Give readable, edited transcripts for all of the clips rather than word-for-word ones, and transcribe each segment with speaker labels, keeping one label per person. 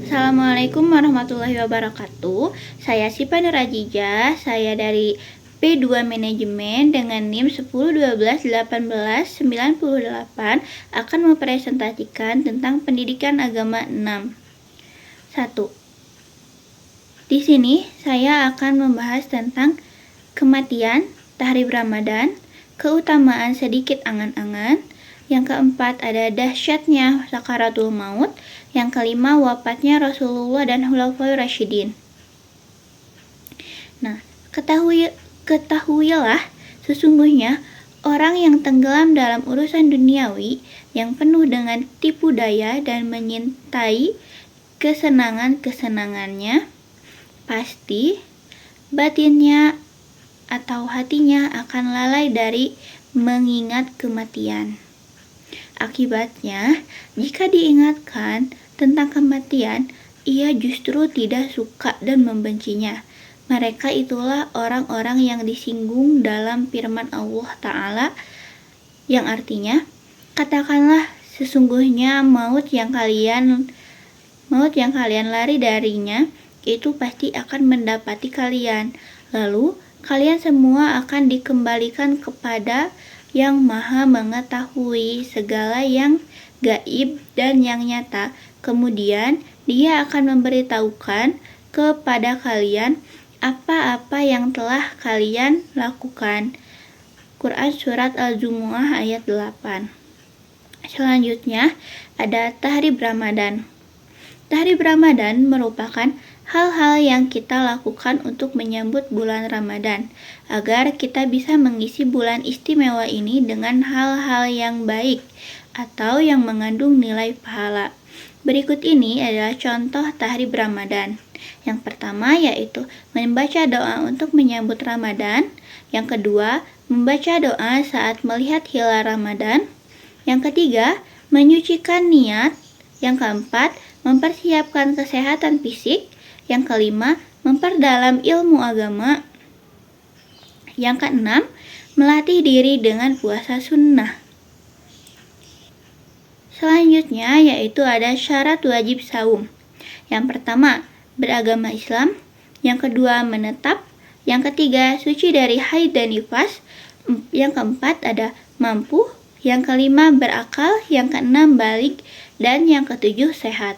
Speaker 1: Assalamualaikum warahmatullahi wabarakatuh. Saya Sipa Nurajijah, saya dari P2 Manajemen dengan NIM 10121898 akan mempresentasikan tentang pendidikan agama 6. 1. Di sini saya akan membahas tentang kematian, tahrib Ramadan, keutamaan sedikit angan-angan. Yang keempat ada dahsyatnya sakaratul maut. Yang kelima wafatnya Rasulullah dan Khulafaur Rasyidin. Nah, ketahuilah sesungguhnya orang yang tenggelam dalam urusan duniawi yang penuh dengan tipu daya dan menyintai kesenangan-kesenangannya, pasti batinnya atau hatinya akan lalai dari mengingat kematian. Akibatnya, jika diingatkan tentang kematian, ia justru tidak suka dan membencinya. Mereka itulah orang-orang yang disinggung dalam firman Allah Ta'ala, yang artinya, katakanlah sesungguhnya maut yang kalian lari darinya, itu pasti akan mendapati kalian. Lalu, kalian semua akan dikembalikan kepada yang maha mengetahui segala yang gaib dan yang nyata. Kemudian dia akan memberitahukan kepada kalian apa-apa yang telah kalian lakukan. Quran Surat Al-Jumu'ah ayat 8. Selanjutnya ada tahrib Ramadan. Tahrib Ramadan merupakan hal-hal yang kita lakukan untuk menyambut bulan Ramadan, agar kita bisa mengisi bulan istimewa ini dengan hal-hal yang baik atau yang mengandung nilai pahala. Berikut ini adalah contoh tahrib Ramadan. Yang pertama yaitu membaca doa untuk menyambut Ramadan. Yang kedua, membaca doa saat melihat hilal Ramadan. Yang ketiga, menyucikan niat. Yang keempat, mempersiapkan kesehatan fisik. Yang kelima, memperdalam ilmu agama. Yang keenam, melatih diri dengan puasa sunnah. Selanjutnya yaitu ada syarat wajib saum. Yang pertama, beragama Islam. Yang kedua, menetap. Yang ketiga, suci dari haid dan nifas. Yang keempat ada mampu. Yang kelima, berakal. Yang keenam, baligh. Dan yang ketujuh, sehat.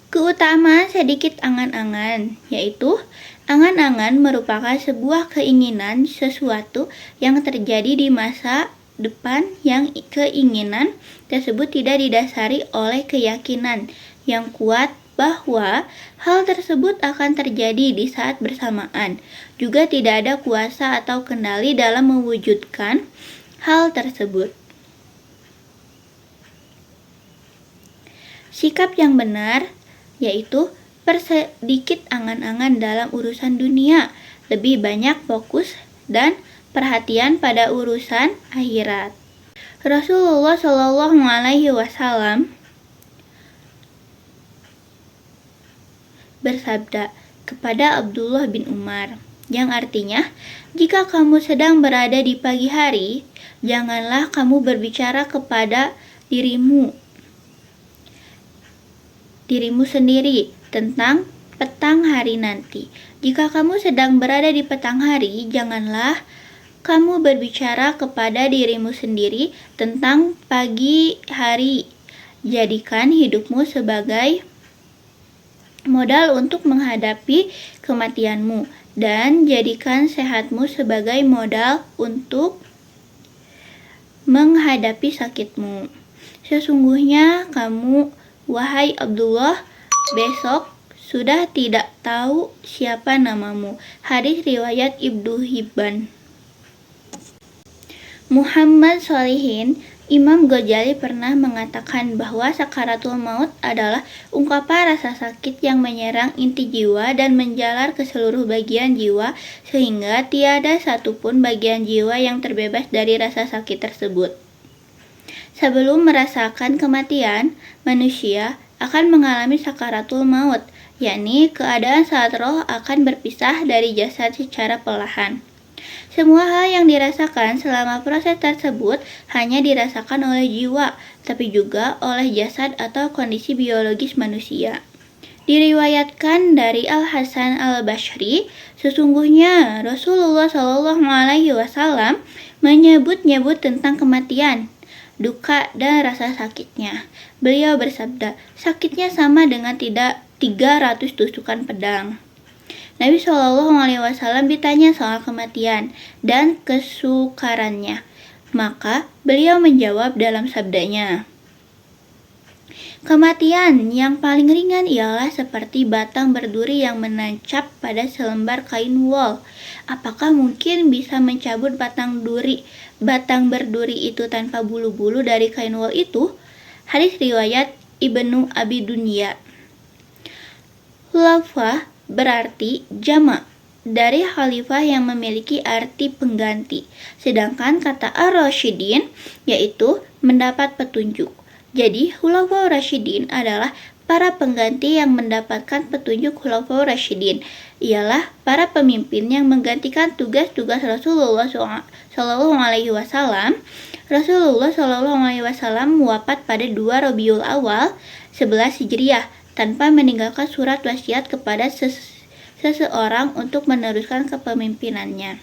Speaker 1: Keutamaan sedikit angan-angan, yaitu angan-angan merupakan sebuah keinginan sesuatu yang terjadi di masa depan yang keinginan tersebut tidak didasari oleh keyakinan yang kuat bahwa hal tersebut akan terjadi di saat bersamaan. Juga tidak ada kuasa atau kendali dalam mewujudkan hal tersebut. Sikap yang benar yaitu persedikit angan-angan dalam urusan dunia, lebih banyak fokus dan perhatian pada urusan akhirat. Rasulullah Shallallahu Alaihi Wasallam bersabda kepada Abdullah bin Umar, yang artinya, jika kamu sedang berada di pagi hari, janganlah kamu berbicara kepada dirimu sendiri tentang petang hari nanti. Jika kamu sedang berada di petang hari, janganlah kamu berbicara kepada dirimu sendiri tentang pagi hari. Jadikan hidupmu sebagai modal untuk menghadapi kematianmu, dan jadikan sehatmu sebagai modal untuk menghadapi sakitmu. Sesungguhnya kamu, wahai Abdullah, besok sudah tidak tahu siapa namamu. Hadis riwayat Ibnu Hibban. Muhammad Shalihin, Imam Ghazali pernah mengatakan bahwa sakaratul maut adalah ungkapan rasa sakit yang menyerang inti jiwa dan menjalar ke seluruh bagian jiwa, sehingga tiada satupun bagian jiwa yang terbebas dari rasa sakit tersebut. Sebelum merasakan kematian, manusia akan mengalami sakaratul maut, yakni keadaan saat roh akan berpisah dari jasad secara perlahan. Semua hal yang dirasakan selama proses tersebut hanya dirasakan oleh jiwa, tapi juga oleh jasad atau kondisi biologis manusia. Diriwayatkan dari Al-Hasan Al-Basri, sesungguhnya Rasulullah Shallallahu Alaihi Wasallam menyebut-nyebut tentang kematian, duka dan rasa sakitnya. Beliau bersabda, sakitnya sama dengan 300 tusukan pedang. Nabi Shallallahu Alaihi Wasallam ditanya soal kematian dan kesukarannya. Maka beliau menjawab dalam sabdanya, kematian yang paling ringan ialah seperti batang berduri yang menancap pada selembar kain wol. Apakah mungkin bisa mencabut batang berduri itu tanpa bulu-bulu dari kain wol itu? Hadis riwayat Ibnu Abi Dunya. Khulafah berarti jamak dari khalifah yang memiliki arti pengganti, sedangkan kata ar-rasyidin yaitu mendapat petunjuk. Jadi, Khulafaur Rasyidin adalah para pengganti yang mendapatkan petunjuk Khulafaur Rasyidin. Ialah para pemimpin yang menggantikan tugas-tugas Rasulullah Shallallahu Alaihi Wasallam. Rasulullah Shallallahu Alaihi Wasallam wafat pada 2 Rabiul Awal 11 Hijriah tanpa meninggalkan surat wasiat kepada seseorang untuk meneruskan kepemimpinannya,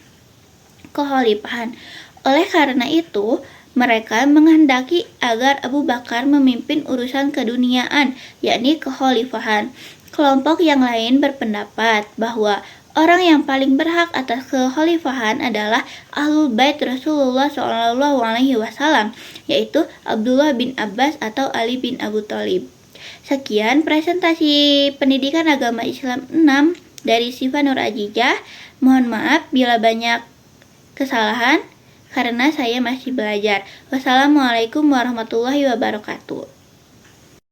Speaker 1: kekhalifahan. Oleh karena itu, mereka menghendaki agar Abu Bakar memimpin urusan keduniaan, yakni kekhalifahan. Kelompok yang lain berpendapat bahwa orang yang paling berhak atas kekhalifahan adalah Ahlul Bait Rasulullah SAW, yaitu Abdullah bin Abbas atau Ali bin Abu Thalib. Sekian presentasi pendidikan agama Islam 6 dari Syifa Nur Ajijah. Mohon maaf bila banyak kesalahan, karena saya masih belajar. Wassalamualaikum warahmatullahi wabarakatuh.